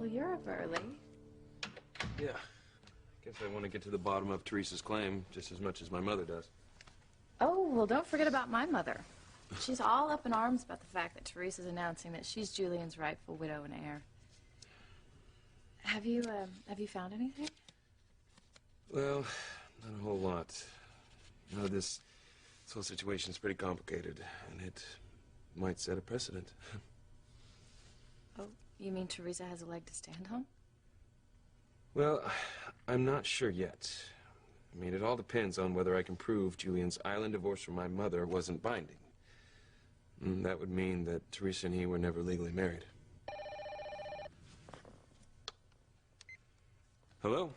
you're up early. Yeah. Guess I want to get to the bottom of Teresa's claim just as much as my mother does. Oh, well, don't forget about my mother. She's all up in arms about the fact that Teresa's announcing that she's Julian's rightful widow and heir. Have you found anything? Well, not a whole lot. You know, this whole situation's pretty complicated, and it might set a precedent. Oh, you mean Teresa has a leg to stand on? Well, I'm not sure yet. I mean, it all depends on whether I can prove Julian's island divorce from my mother wasn't binding. And that would mean that Teresa and he were never legally married. Hello?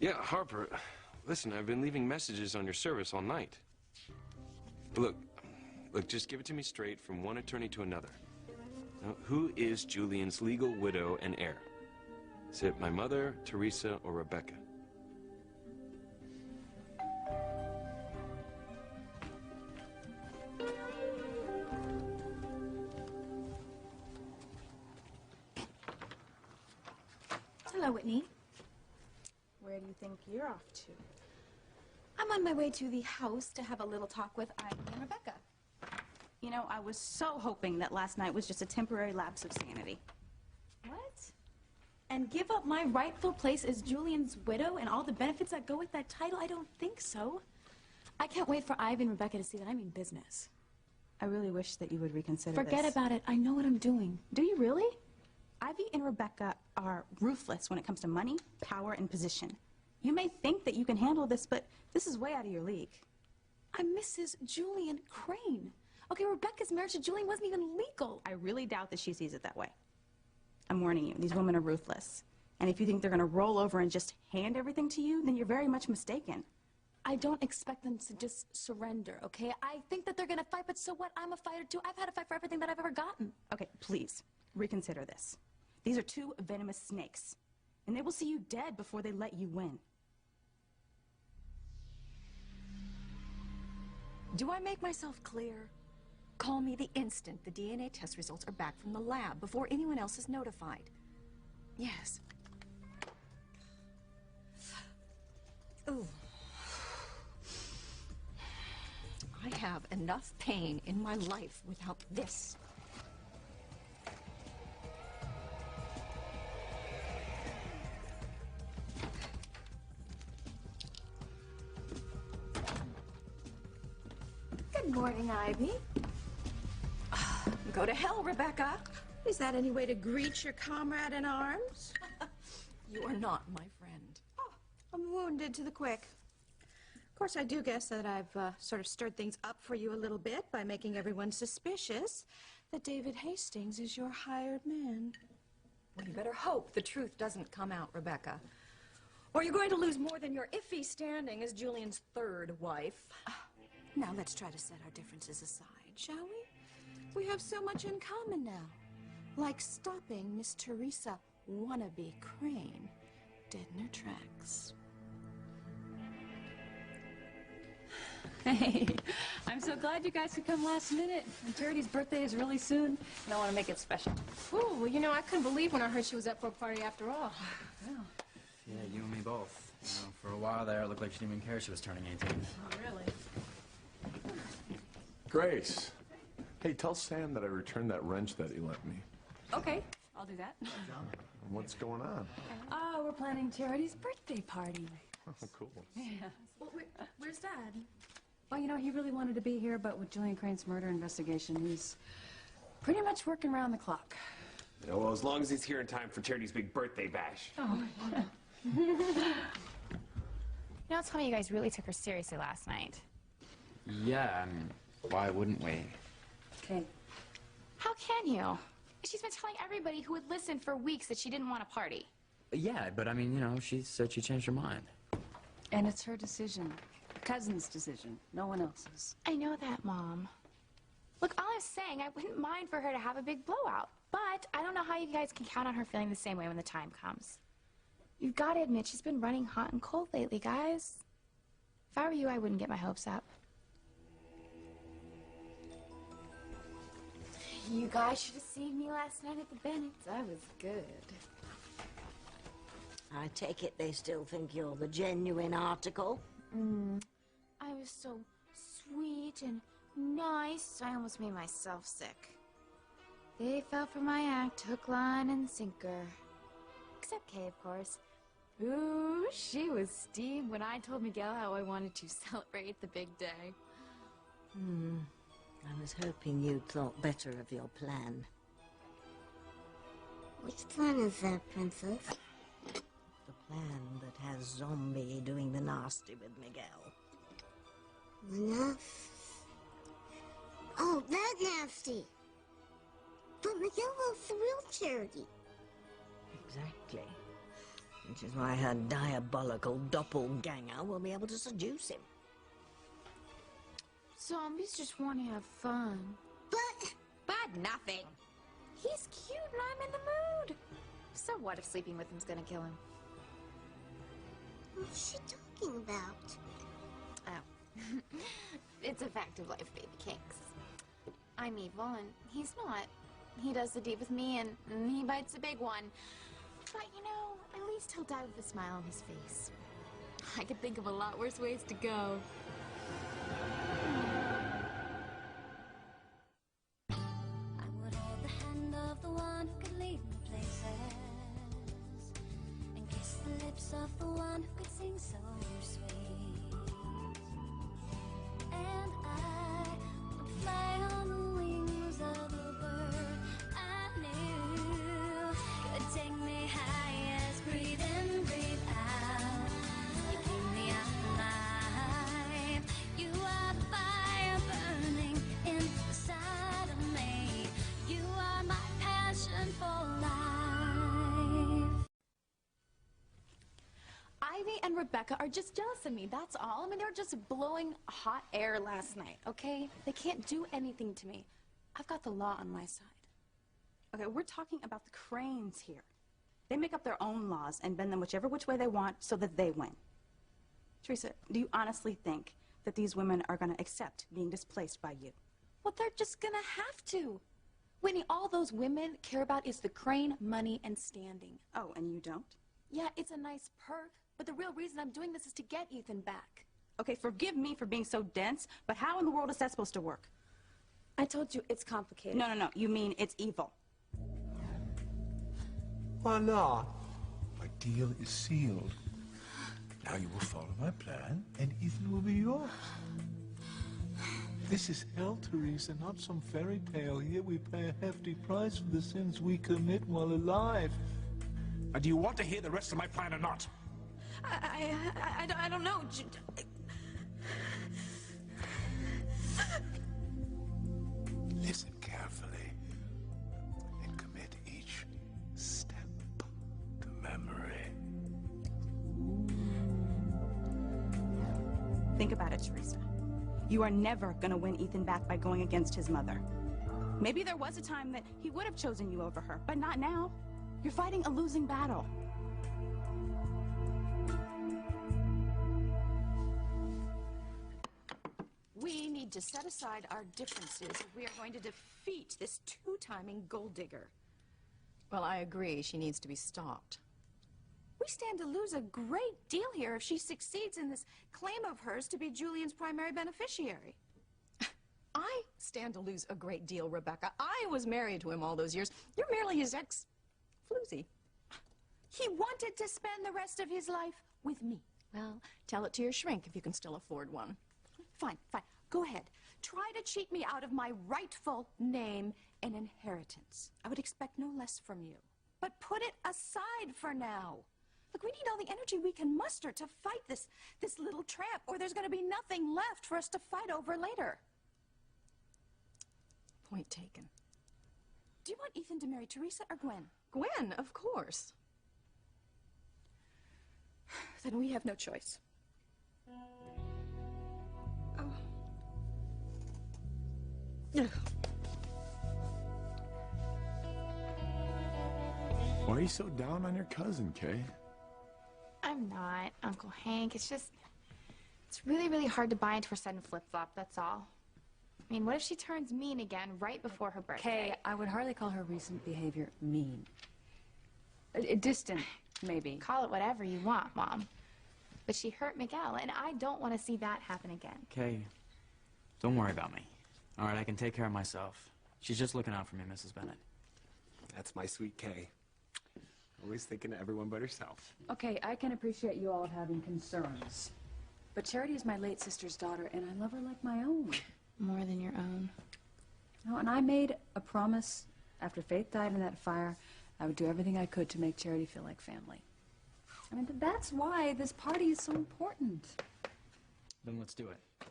Yeah, Harper. Listen, I've been leaving messages on your service all night. Look, just give it to me straight from one attorney to another. Now, who is Julian's legal widow and heir? Is it my mother, Teresa, or Rebecca? Hello, Whitney. Where do you think you're off to? I'm on my way to the house to have a little talk with Ivy and Rebecca. You know, I was so hoping that last night was just a temporary lapse of sanity. What? And give up my rightful place as Julian's widow and all the benefits that go with that title? I don't think so. I can't wait for Ivy and Rebecca to see that I mean business. I really wish that you would reconsider Forget this. about it. I know what I'm doing. Do you really? Ivy and Rebecca are ruthless when it comes to money, power, and position. You may think that you can handle this, but this is way out of your league. I'm Mrs. Julian Crane. Okay, Rebecca's marriage to Julian wasn't even legal. I really doubt that she sees it that way. I'm warning you, these women are ruthless. And if you think they're going to roll over and just hand everything to you, then you're very much mistaken. I don't expect them to just surrender, okay? I think that they're going to fight, but so what? I'm a fighter too. I've had to fight for everything that I've ever gotten. Okay, please, reconsider this. These are two venomous snakes, and they will see you dead before they let you win. Do I make myself clear? Call me the instant the DNA test results are back from the lab, before anyone else is notified. Yes. Ooh. I have enough pain in my life without this. Good morning, Ivy. Go to hell, Rebecca. Is that any way to greet your comrade in arms? You are not my friend. Oh, I'm wounded to the quick. Of course, I do guess that I've sort of stirred things up for you a little bit by making everyone suspicious that David Hastings is your hired man. Well, you better hope the truth doesn't come out, Rebecca. Or you're going to lose more than your iffy standing as Julian's third wife. Now let's try to set our differences aside, shall we? We have so much in common now. Like stopping Miss Teresa wannabe Crane dead in her tracks. Hey, I'm so glad you guys could come last minute. And Charity's birthday is really soon, and I want to make it special. Ooh, well, you know, I couldn't believe when I heard she was up for a party after all. Well, Yeah, you and me both. You know, for a while there, it looked like she didn't even care she was turning 18. Oh, really? Grace. Hey, tell Sam that I returned that wrench that he lent me. okay, I'll do that. What's going on? Oh, we're planning Charity's birthday party. Oh, cool. Yeah. Well, where's Dad? Well, you know, he really wanted to be here, but with Julian Crane's murder investigation, he's pretty much working around the clock. Yeah, well, as long as he's here in time for Charity's big birthday bash. Oh, Now tell me you guys really took her seriously last night. Yeah, I mean, why wouldn't we? okay. How can you? She's been telling everybody who would listen for weeks that she didn't want a party. Yeah, but I mean, you know, she said she changed her mind. And it's her decision. Cousin's decision, no one else's. I know that, Mom. Look, all I'm saying, I wouldn't mind for her to have a big blowout. But I don't know how you guys can count on her feeling the same way when the time comes. You've got to admit, she's been running hot and cold lately, guys. If I were you, I wouldn't get my hopes up. You guys should have seen me last night at the Bennett's. I was good. I take it they still think you're the genuine article? I was so sweet and nice, I almost made myself sick. They fell for my act, hook, line, and sinker. Except Kay, of course. Ooh, she was steamed when I told Miguel how I wanted to celebrate the big day. I was hoping you'd thought better of your plan. Which plan is that, Princess? The plan that has Zombie doing the nasty with Miguel. Oh, that nasty! But Miguel wants the real charity. Exactly. Which is why her diabolical doppelganger will be able to seduce him. Zombies just want to have fun. But nothing. He's cute and I'm in the mood. So what if sleeping with him's gonna kill him? What's she talking about? Oh. It's a fact of life, baby kinks. I'm evil and he's not. He does the deed with me and he bites a big one. But you know, at least he'll die with a smile on his face. I could think of a lot worse ways to go. I would hold the hand of the one who could lead me places, and kiss the lips of the one who could sing so sweet. And I would fly on the wings of the bird I knew could take me highest. Breathe in, breathe out. You keep me alive. You are the fire burning inside of me. You are my passion for life. Ivy and Rebecca are just jealous of me, that's all. I mean, they were just blowing hot air last night, okay? They can't do anything to me. I've got the law on my side. Okay, we're talking about the Cranes here. They make up their own laws and bend them whichever which way they want so that they win. Teresa, do you honestly think that these women are going to accept being displaced by you? Well, they're just gonna have to. Whitney, all those women care about is the Crane money and standing. Oh, and you don't? Yeah, it's a nice perk, but the real reason I'm doing this is to get Ethan back. Okay, forgive me for being so dense, but how in the world is that supposed to work? I told you it's complicated. No, you mean it's evil. Voila! My deal is sealed. Now you will follow my plan, and Ethan will be yours. This is hell, Teresa, not some fairy tale. Here we pay a hefty price for the sins we commit while alive. Do you want to hear the rest of my plan or not? I don't know. Listen carefully and commit each step to memory. Think about it, Teresa. You are never going to win Ethan back by going against his mother. Maybe there was a time that he would have chosen you over her, but not now. You're fighting a losing battle. We need to set aside our differences if we are going to defeat this two-timing gold digger. Well, I agree. She needs to be stopped. We stand to lose a great deal here if she succeeds in this claim of hers to be Julian's primary beneficiary. I stand to lose a great deal, Rebecca. I was married to him all those years. You're merely his ex-floozy. He wanted to spend the rest of his life with me. Well, tell it to your shrink if you can still afford one. Fine. Go ahead. Try to cheat me out of my rightful name and inheritance. I would expect no less from you. But put it aside for now. Look, we need all the energy we can muster to fight this little tramp, or there's going to be nothing left for us to fight over later. Point taken. Do you want Ethan to marry Teresa or Gwen? Gwen, of course. Then we have no choice. Why are you so down on your cousin, Kay? I'm not, Uncle Hank. It's just, it's really, really hard to buy into her sudden flip-flop, that's all. I mean, what if she turns mean again right before her birthday? Kay, I would hardly call her recent behavior mean. Distant, maybe. Call it whatever you want, Mom. But she hurt Miguel, and I don't want to see that happen again. Kay, don't worry about me. All right, I can take care of myself. She's just looking out for me, Mrs. Bennett. That's my sweet Kay. Always thinking of everyone but herself. Okay, I can appreciate you all having concerns. But Charity is my late sister's daughter, and I love her like my own. More than your own. No, and I made a promise after Faith died in that fire, I would do everything I could to make Charity feel like family. I mean, that's why this party is so important. Then let's do it.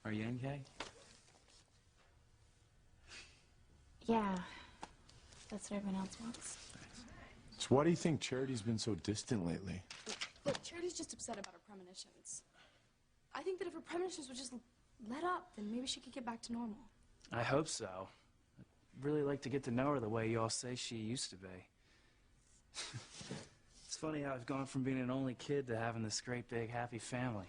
Are you in, Kay? Yeah. That's what everyone else wants. So why do you think Charity's been so distant lately? Look, Charity's just upset about her premonitions. I think that if her premonitions would just let up, then maybe she could get back to normal. I hope so. I'd really like to get to know her the way you all say she used to be. It's funny how I've gone from being an only kid to having this great big happy family.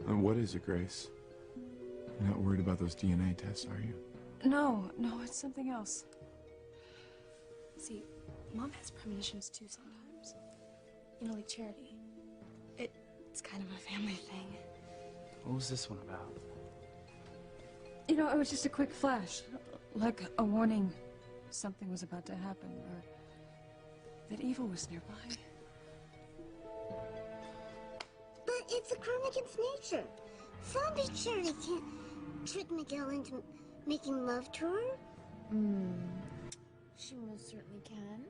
And what is it, Grace? You're not worried about those DNA tests, are you? No, it's something else. See, Mom has premonitions too sometimes. You know, like Charity. It's kind of a family thing. What was this one about? You know, it was just a quick flash. Like a warning something was about to happen, or that evil was nearby. But it's a crime against nature. Zombie Charity can't trick Miguel into making love to her. She most certainly can,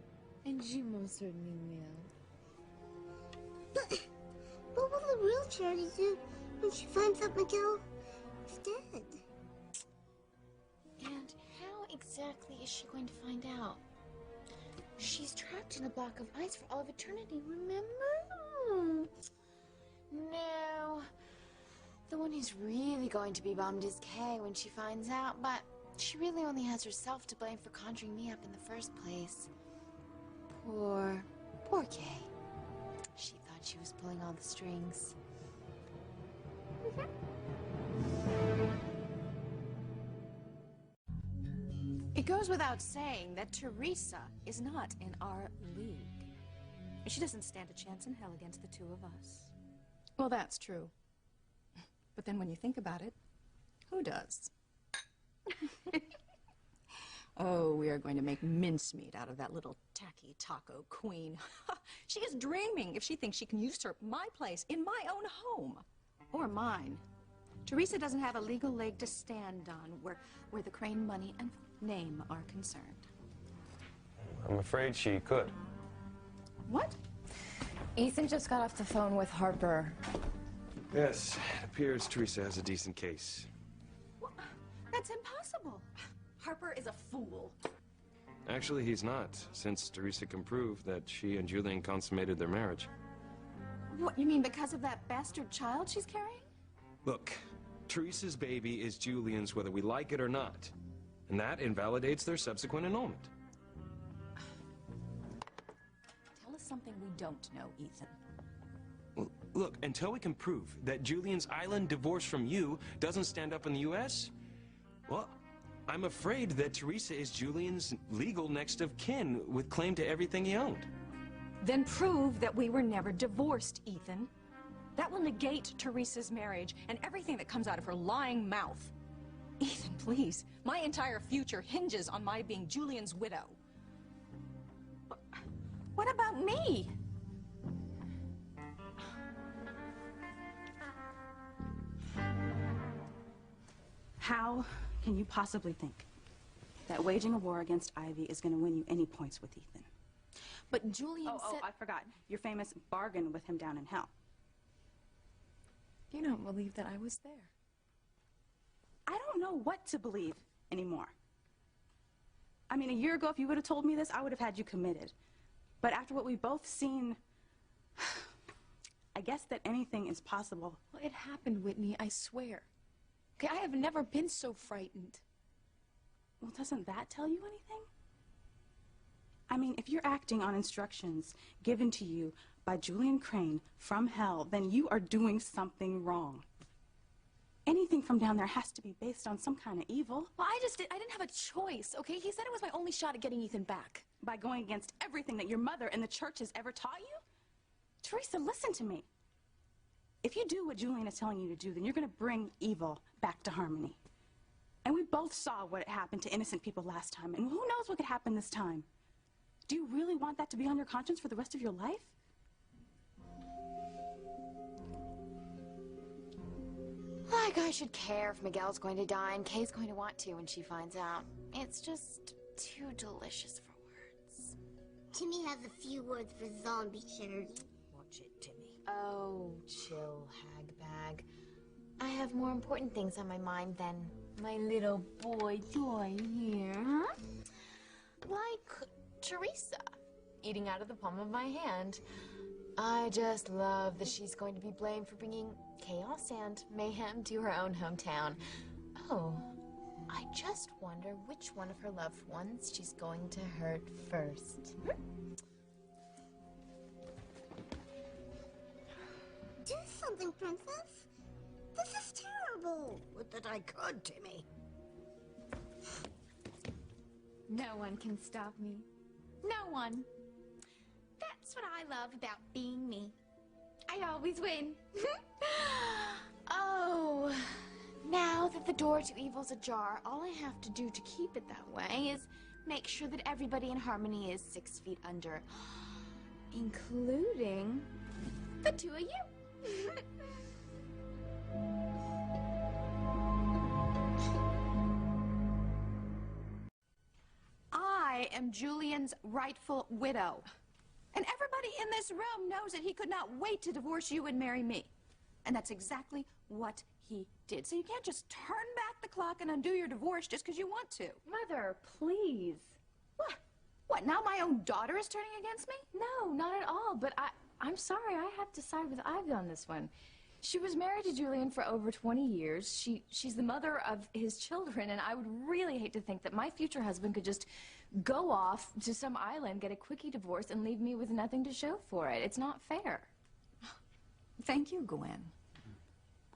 and she most certainly will. But what will the real Charity do when she finds out Miguel is dead? And how exactly is she going to find out? She's trapped in a block of ice for all of eternity, remember? No. The one who's really going to be bummed is Kay when she finds out, but she really only has herself to blame for conjuring me up in the first place. Poor Kay. She thought she was pulling all the strings. It goes without saying that Teresa is not in our league. She doesn't stand a chance in hell against the two of us. Well, that's true. But then when you think about it, who does? Oh, we are going to make mincemeat out of that little tacky taco queen. She is dreaming if she thinks she can usurp my place in my own home. Or mine. Teresa doesn't have a legal leg to stand on where the Crane money and name are concerned. I'm afraid she could. What? Ethan just got off the phone with Harper. Yes, it appears Teresa has a decent case. Well, that's impossible. Harper is a fool. Actually, he's not, since Teresa can prove that she and Julian consummated their marriage. What, you mean because of that bastard child she's carrying? Look, Teresa's baby is Julian's whether we like it or not. And that invalidates their subsequent annulment. Tell us something we don't know, Ethan. Well, look, until we can prove that Julian's island divorce from you doesn't stand up in the U.S., well, I'm afraid that Teresa is Julian's legal next of kin with claim to everything he owned. Then prove that we were never divorced, Ethan. That will negate Teresa's marriage and everything that comes out of her lying mouth. Ethan, please. My entire future hinges on my being Julian's widow. What about me? How can you possibly think that waging a war against Ivy is going to win you any points with Ethan? But Julian said... I forgot. Your famous bargain with him down in hell. You don't believe that I was there. I don't know what to believe anymore. I mean, a year ago, if you would have told me this, I would have had you committed. But after what we've both seen, I guess that anything is possible. Well, it happened, Whitney, I swear. Okay, I have never been so frightened. Well, doesn't that tell you anything? I mean, if you're acting on instructions given to you by by Julian Crane from hell, then you are doing something wrong. Anything from down there has to be based on some kind of evil. Well, I didn't have a choice, okay? He said it was my only shot at getting Ethan back. By going against everything that your mother and the church has ever taught you? Teresa, listen to me. If you do what Julian is telling you to do, then you're going to bring evil back to Harmony. And we both saw what happened to innocent people last time, and who knows what could happen this time. Do you really want that to be on your conscience for the rest of your life? Like I should care if Miguel's going to die and Kay's going to want to when she finds out. It's just too delicious for words. Timmy has a few words for zombie Charity. Watch it, Timmy. Oh, chill, hag bag. I have more important things on my mind than my little boy toy here. Huh? Like Teresa, eating out of the palm of my hand. I just love that she's going to be blamed for bringing chaos and mayhem to her own hometown. Oh, I just wonder which one of her loved ones she's going to hurt first. Do something, Princess. This is terrible. Would that I could, Timmy. No one can stop me. No one. That's what I love about being me. I always win. Oh, now that the door to evil's ajar, all I have to do to keep it that way is make sure that everybody in Harmony is 6 feet under, including the two of you. I am Julian's rightful widow. And everybody in this room knows that he could not wait to divorce you and marry me. And that's exactly what he did. So you can't just turn back the clock and undo your divorce just because you want to. Mother, please. What? What, now my own daughter is turning against me? No, not at all. But I'm sorry, I have to side with Ivy on this one. She was married to Julian for over 20 years. She's the mother of his children, and I would really hate to think that my future husband could just go off to some island, get a quickie divorce, and leave me with nothing to show for it. It's not fair. Thank you, Gwen.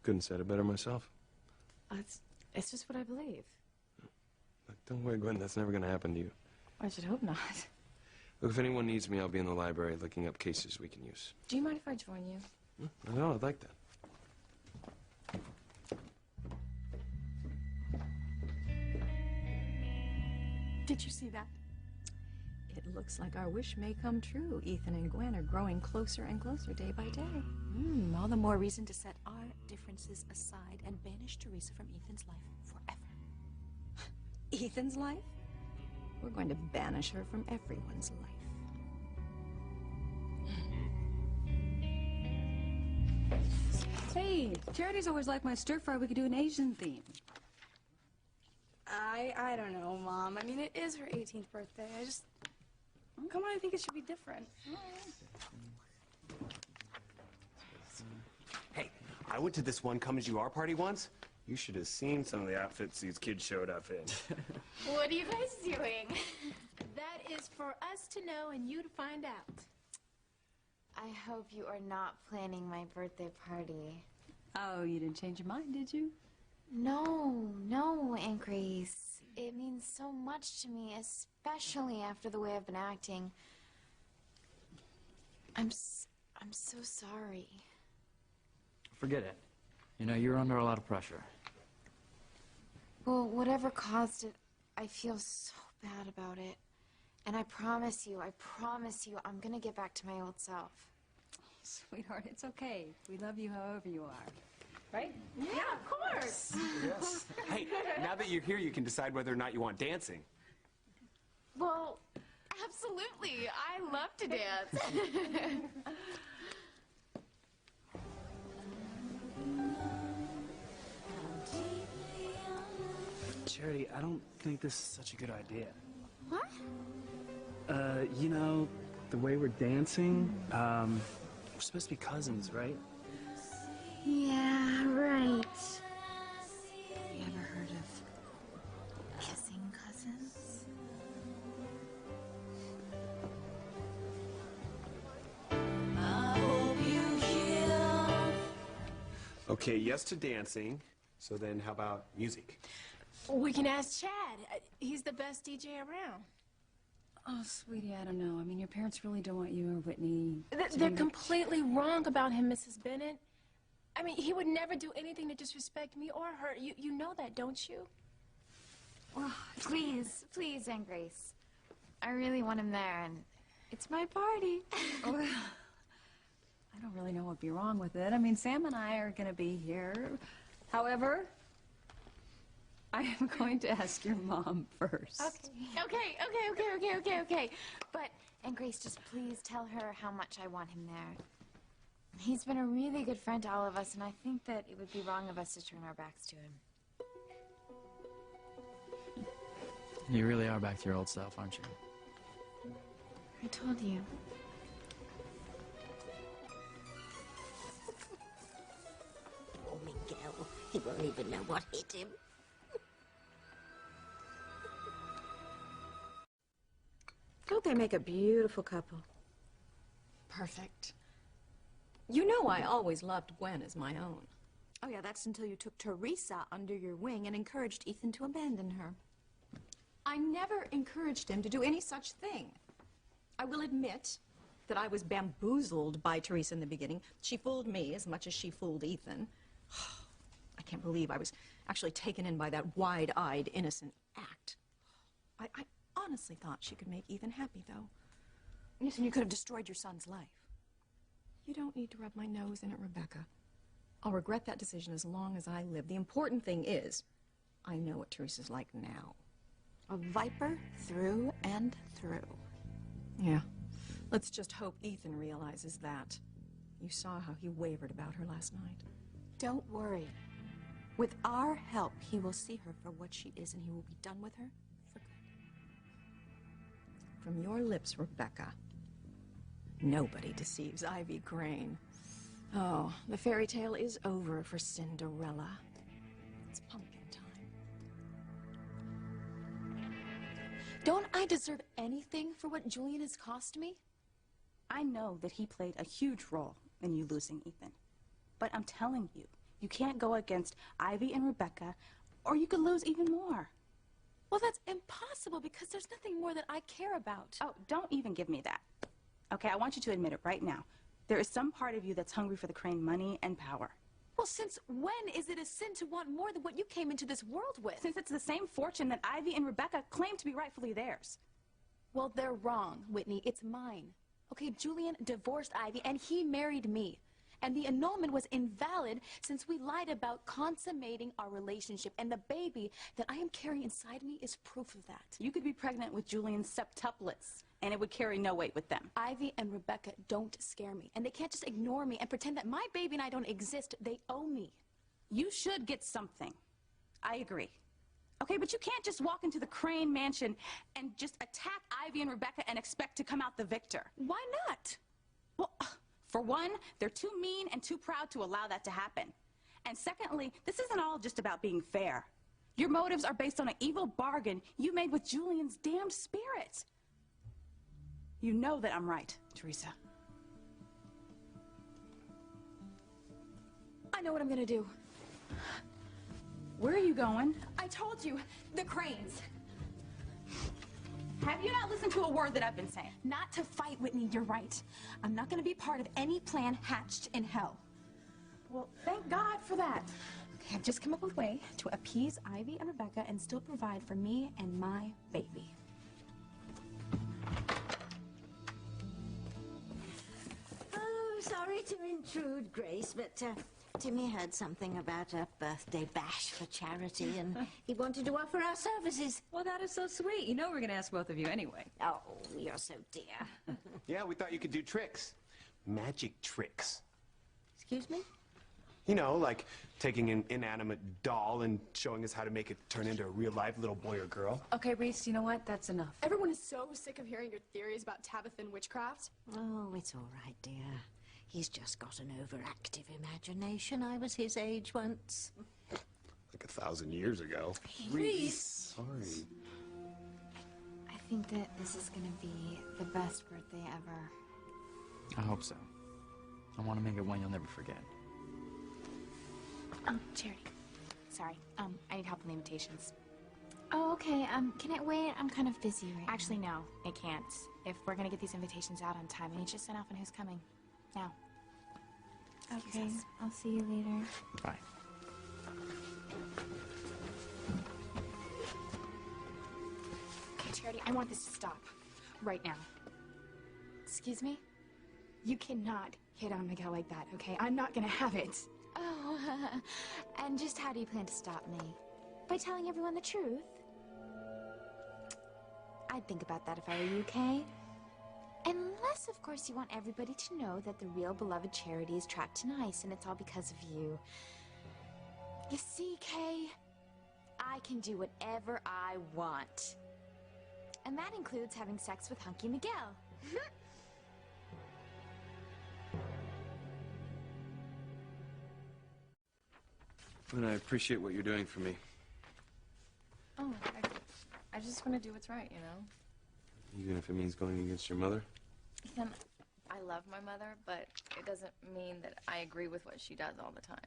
Couldn't said it better myself. It's just what I believe. Look, don't worry, Gwen, that's never gonna happen to you. I should hope not. Look, if anyone needs me, I'll be in the library looking up cases we can use. Do you mind if I join you? No, I'd like that. Did you see that? It looks like our wish may come true. Ethan and Gwen are growing closer and closer day by day. All the more reason to set our differences aside and banish Teresa from Ethan's life forever. Ethan's life? We're going to banish her from everyone's life. Hey, Charity's always liked my stir fry. We could do an Asian theme. I don't know, Mom. I mean, it is her 18th birthday. Come on, I think it should be different. Hey, I went to this one Come As You Are party once. You should have seen some of the outfits these kids showed up in. What are you guys doing? That is for us to know and you to find out. I hope you are not planning my birthday party. Oh, you didn't change your mind, did you? No, Aunt Grace. It means so much to me, especially after the way I've been acting. I'm so sorry. Forget it. You know, you're under a lot of pressure. Well, whatever caused it, I feel so bad about it. And I promise you, I'm gonna get back to my old self. Sweetheart, it's okay. We love you however you are. Right? Yeah, of course. Yes. Hey, now that you're here, you can decide whether or not you want dancing. Well, absolutely. I love to dance. Charity, I don't think this is such a good idea. What? You know, the way we're dancing, we're supposed to be cousins, right? Yeah, right. You ever heard of kissing cousins? Ah. Okay, yes to dancing. So then how about music? We can ask Chad. He's the best DJ around. Oh, sweetie, I don't know. I mean, your parents really don't want you or Whitney to They're be- completely wrong about him, Mrs. Bennett. I mean, he would never do anything to disrespect me or her. You know that, don't you? Well, please, please, Aunt Grace. I really want him there, and it's my party. Well, I don't really know what'd be wrong with it. I mean, Sam and I are going to be here. However, I am going to ask your mom first. Okay. But, Aunt Grace, just please tell her how much I want him there. He's been a really good friend to all of us, and I think that it would be wrong of us to turn our backs to him. You really are back to your old self, aren't you? I told you. Oh, Miguel, he won't even know what hit him. Don't they make a beautiful couple? Perfect. You know I always loved Gwen as my own. Oh, yeah, that's until you took Teresa under your wing and encouraged Ethan to abandon her. I never encouraged him to do any such thing. I will admit that I was bamboozled by Teresa in the beginning. She fooled me as much as she fooled Ethan. I can't believe I was actually taken in by that wide-eyed, innocent act. I honestly thought she could make Ethan happy, though. Yes, and you could have destroyed your son's life. You don't need to rub my nose in it, Rebecca. I'll regret that decision as long as I live. The important thing is, I know what Teresa's like now. A viper through and through. Yeah. Let's just hope Ethan realizes that. You saw how he wavered about her last night. Don't worry. With our help, he will see her for what she is, and he will be done with her for good. From your lips, Rebecca, nobody deceives Ivy Crane. Oh, the fairy tale is over for Cinderella. It's pumpkin time. Don't I deserve anything for what Julian has cost me? I know that he played a huge role in you losing Ethan. But I'm telling you, you can't go against Ivy and Rebecca, or you could lose even more. Well, that's impossible because there's nothing more that I care about. Oh, don't even give me that. Okay, I want you to admit it right now. There is some part of you that's hungry for the Crane money and power. Well, since when is it a sin to want more than what you came into this world with? Since it's the same fortune that Ivy and Rebecca claim to be rightfully theirs. Well, they're wrong, Whitney. It's mine. Okay, Julian divorced Ivy, and he married me. And the annulment was invalid since we lied about consummating our relationship. And the baby that I am carrying inside me is proof of that. You could be pregnant with Julian's septuplets, and it would carry no weight with them. Ivy and Rebecca don't scare me. And they can't just ignore me and pretend that my baby and I don't exist. They owe me. You should get something. I agree. Okay, but you can't just walk into the Crane mansion and just attack Ivy and Rebecca and expect to come out the victor. Why not? Well, for one, they're too mean and too proud to allow that to happen. And secondly, this isn't all just about being fair. Your motives are based on an evil bargain you made with Julian's damned spirit. You know that I'm right, Teresa. I know what I'm gonna do. Where are you going? I told you, the Cranes. Have you not listened to a word that I've been saying? Not to fight, Whitney, you're right. I'm not gonna be part of any plan hatched in hell. Well, thank God for that. Okay, I've just come up with a way to appease Ivy and Rebecca and still provide for me and my baby. Oh, sorry to intrude, Grace, but Timmy heard something about a birthday bash for charity, and he wanted to offer our services. Well, that is so sweet. You know we're going to ask both of you anyway. Oh, you're so dear. Yeah, we thought you could do tricks. Magic tricks. Excuse me? You know, like taking an inanimate doll and showing us how to make it turn into a real-life little boy or girl. Okay, Reese, you know what? That's enough. Everyone is so sick of hearing your theories about Tabitha and witchcraft. Oh, it's all right, dear. He's just got an overactive imagination. I was his age once. Like 1,000 years ago. Reese! Sorry. I think that this is gonna be the best birthday ever. I hope so. I want to make it one you'll never forget. Charity. Sorry. I need help in the invitations. Oh, okay. Can it wait? I'm kind of busy right now. Actually, no. It can't. If we're gonna get these invitations out on time, I need you to sign off on who's coming. Now. Okay. I'll see you later. Bye. Okay, Charity, I want this to stop. Right now. Excuse me? You cannot hit on Miguel like that, okay? I'm not gonna have it. Oh, and just how do you plan to stop me? By telling everyone the truth? I'd think about that if I were you, Kay. Unless, of course, you want everybody to know that the real beloved Charity is trapped in ice, and it's all because of you. You see, Kay, I can do whatever I want. And that includes having sex with Hunky Miguel. And I appreciate what you're doing for me. Oh, I just want to do what's right, you know? Even if it means going against your mother? Ethan, I love my mother, but it doesn't mean that I agree with what she does all the time.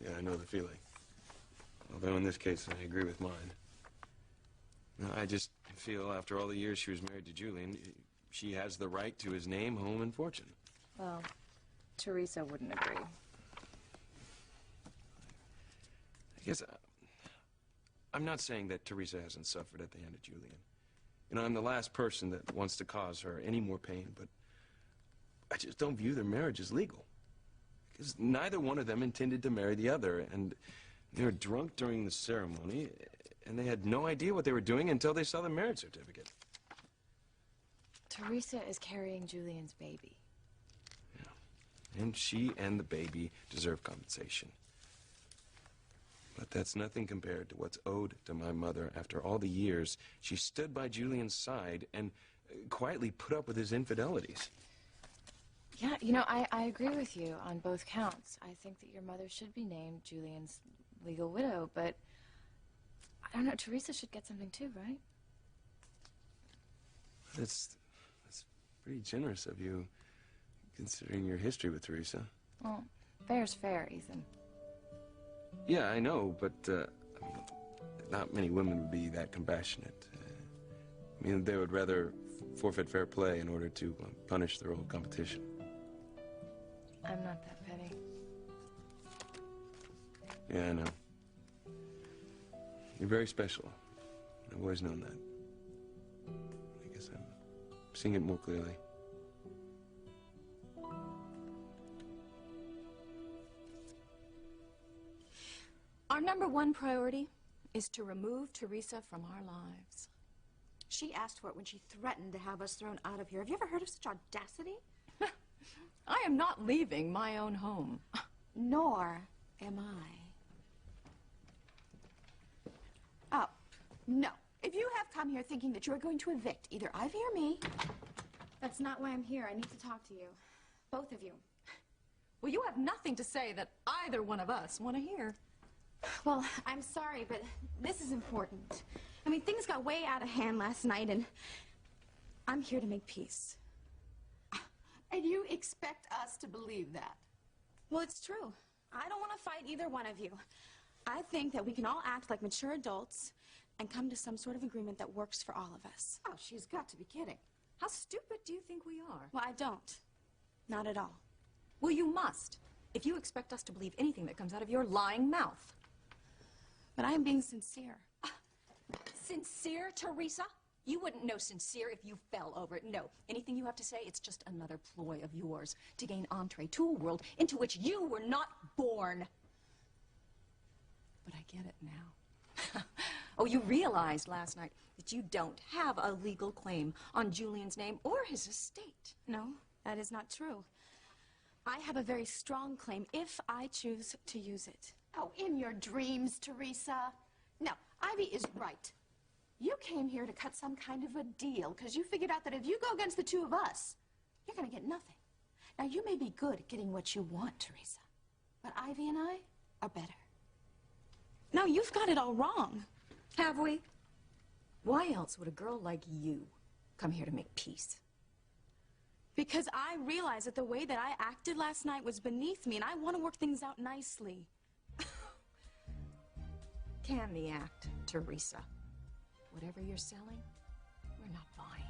Yeah, I know the feeling. Although in this case, I agree with mine. No, I just feel after all the years she was married to Julian, she has the right to his name, home, and fortune. Well, Teresa wouldn't agree. I guess I'm not saying that Teresa hasn't suffered at the hand of Julian. You know, I'm the last person that wants to cause her any more pain, but I just don't view their marriage as legal. Because neither one of them intended to marry the other, and they were drunk during the ceremony, and they had no idea what they were doing until they saw the marriage certificate. Teresa is carrying Julian's baby. Yeah. And she and the baby deserve compensation. But that's nothing compared to what's owed to my mother after all the years she stood by Julian's side and quietly put up with his infidelities. Yeah, you know, I agree with you on both counts. I think that your mother should be named Julian's legal widow, but I don't know, Teresa should get something too, right? That's pretty generous of you, considering your history with Teresa. Well, fair's fair, Ethan. Yeah, I know, but I mean, not many women would be that compassionate. I mean, they would rather forfeit fair play in order to punish their old competition. I'm not that petty. Yeah, I know. You're very special. I've always known that. I guess I'm seeing it more clearly. Our #1 priority is to remove Teresa from our lives. She asked for it when she threatened to have us thrown out of here. Have you ever heard of such audacity? I am not leaving my own home. Nor am I. Oh, no. If you have come here thinking that you're going to evict either Ivy or me... That's not why I'm here. I need to talk to you. Both of you. Well, you have nothing to say that either one of us want to hear. Well, I'm sorry, but this is important. I mean, things got way out of hand last night, and I'm here to make peace. And you expect us to believe that? Well, it's true. I don't want to fight either one of you. I think that we can all act like mature adults and come to some sort of agreement that works for all of us. Oh, she's got to be kidding. How stupid do you think we are? Well, I don't. Not at all. Well, you must, if you expect us to believe anything that comes out of your lying mouth. But I am being sincere. Sincere, Teresa? You wouldn't know sincere if you fell over it. No. Anything you have to say, it's just another ploy of yours to gain entree to a world into which you were not born. But I get it now. Oh, you realized last night that you don't have a legal claim on Julian's name or his estate. No, that is not true. I have a very strong claim if I choose to use it. Oh, in your dreams, Teresa. No, Ivy is right. You came here to cut some kind of a deal because you figured out that if you go against the two of us, you're going to get nothing. Now, you may be good at getting what you want, Teresa, but Ivy and I are better. No, you've got it all wrong. Have we? Why else would a girl like you come here to make peace? Because I realized that the way that I acted last night was beneath me, and I want to work things out nicely. can the act, Teresa. Whatever you're selling, we're not buying.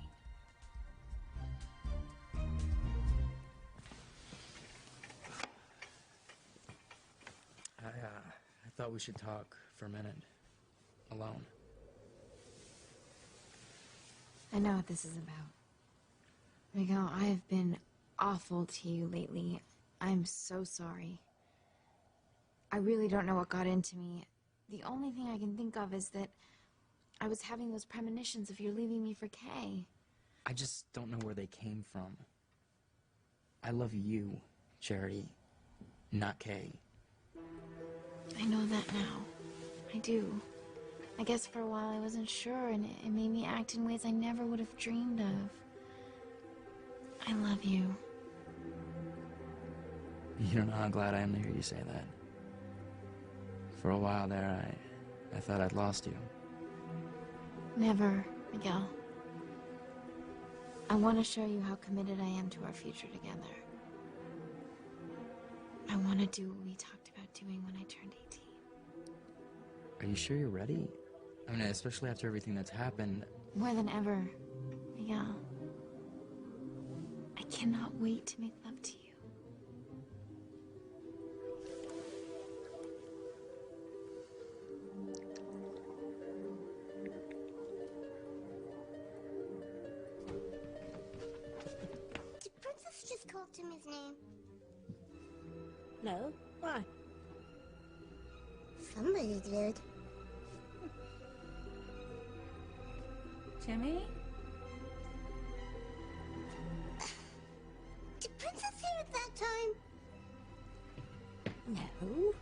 I thought we should talk for a minute. Alone. I know what this is about. Miguel, I have been awful to you lately. I'm so sorry. I really don't know what got into me. The only thing I can think of is that I was having those premonitions of you leaving me for Kay. I just don't know where they came from. I love you, Charity, not Kay. I know that now. I do. I guess for a while I wasn't sure, and it made me act in ways I never would have dreamed of. I love you. You don't know how glad I am to hear you say that. For a while there, I thought I'd lost you. Never, Miguel. I want to show you how committed I am to our future together. I want to do what we talked about doing when I turned 18. Are you sure you're ready? I mean, especially after everything that's happened. More than ever, Miguel. I cannot wait to make love to you. Did Princess just call Timmy's name? No? Why? Somebody did. Timmy? Did Princess hear at that time? No.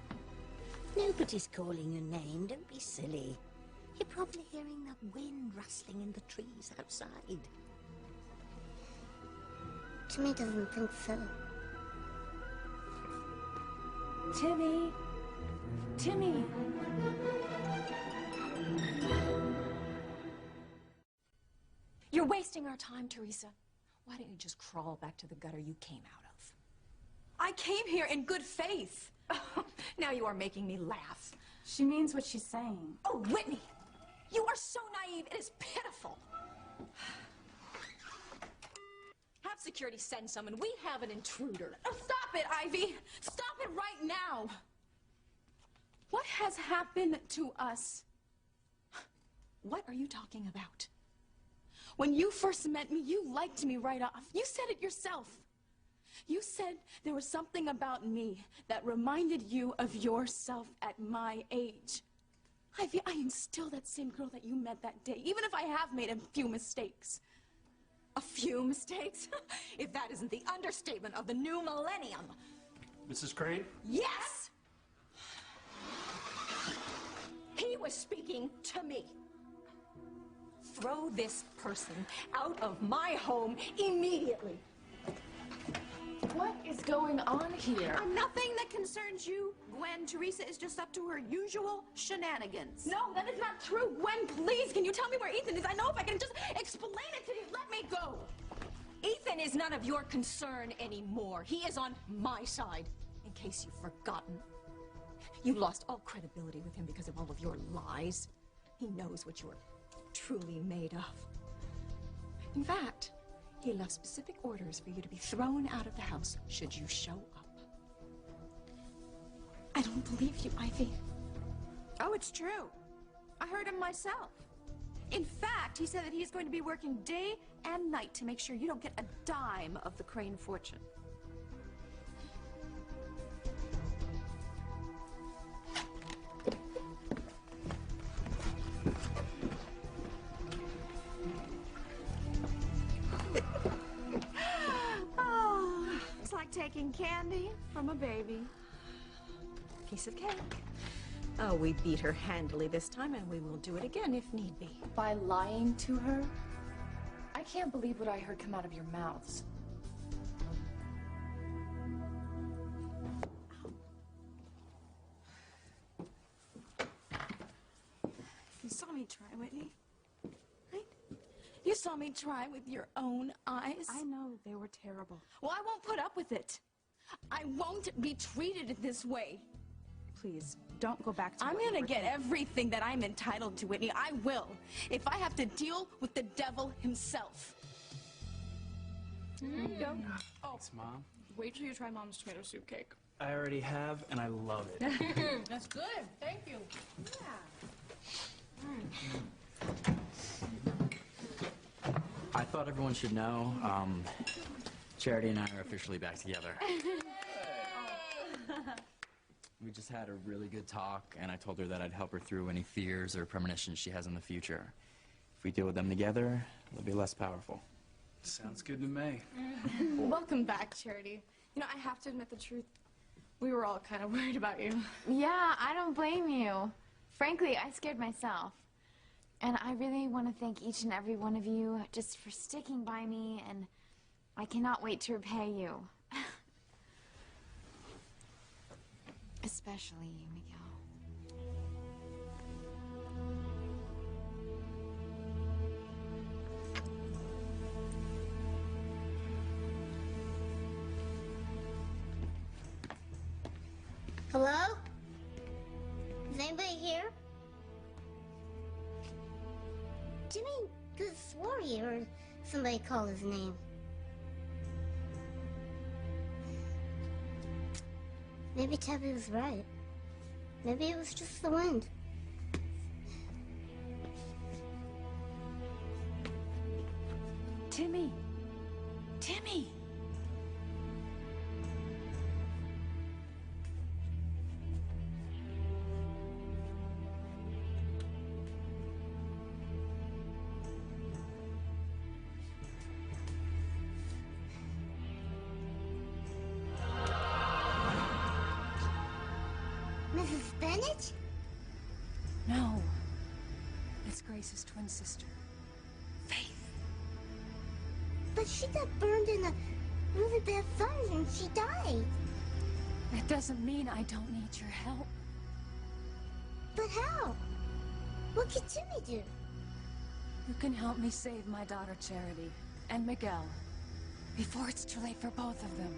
Nobody's calling your name. Don't be silly. You're probably hearing the wind rustling in the trees outside. Timmy doesn't think so. Timmy? Timmy! You're wasting our time, Teresa. Why don't you just crawl back to the gutter you came out of? I came here in good faith. Now you are making me laugh. She means what she's saying. Oh, Whitney! You are so naive, it is pitiful. Have security send someone. We have an intruder. Oh, stop it, Ivy! Stop it right now! What has happened to us? What are you talking about? When you first met me, you liked me right off. You said it yourself. You said there was something about me that reminded you of yourself at my age. Ivy, I am still that same girl that you met that day, even if I have made a few mistakes. A few mistakes? If that isn't the understatement of the new millennium. Mrs. Crane? Yes! He was speaking to me. Throw this person out of my home immediately. What is going on here? Nothing that concerns you, Gwen. Teresa is just up to her usual shenanigans. No, that is not true. Gwen, please, can you tell me where Ethan is? I know if I can just explain it to you. Let me go. Ethan is none of your concern anymore. He is on my side, in case you've forgotten. You lost all credibility with him because of all of your lies. He knows what you're truly made of. In fact, he left specific orders for you to be thrown out of the house should you show up. I don't believe you, Ivy. Oh, it's true. I heard him myself. In fact, he said that he's going to be working day and night to make sure you don't get a dime of the Crane fortune. Oh, it's like taking candy from a baby. Piece of cake. Oh, we beat her handily this time, and we will do it again if need be. By lying to her? I can't believe what I heard come out of your mouths. You saw me try, Whitney. Right? You saw me try with your own eyes. I know they were terrible. Well, I won't put up with it. I won't be treated this way. please, don't go back to I'm what you gonna were get thinking. everything that I'm entitled to, Whitney. I will. If I have to deal with the devil himself. Here you go. Oh, Thanks, Mom. wait till you try Mom's tomato soup cake. I already have, and I love it. That's good. Thank you. I thought everyone should know, Charity and I are officially back together. We just had a really good talk, and I told her that I'd help her through any fears or premonitions she has in the future. If we deal with them together, they'll be less powerful. Sounds good to me. Welcome back, Charity. You know, I have to admit the truth. We were all kind of worried about you. Yeah, I don't blame you. Frankly, I scared myself. And I really want to thank each and every one of you just for sticking by me, and I cannot wait to repay you. Especially you, Miguel. Hello? Is anybody here? Jimmy could have swore he heard somebody call his name. Maybe Tabby was right. Maybe it was just the wind. Timmy! Timmy! Mrs. Bennett? No. It's Grace's twin sister. But she got burned in a really bad fire and she died. That doesn't mean I don't need your help. But how? What could Jimmy do? You can help me save my daughter Charity and Miguel before it's too late for both of them.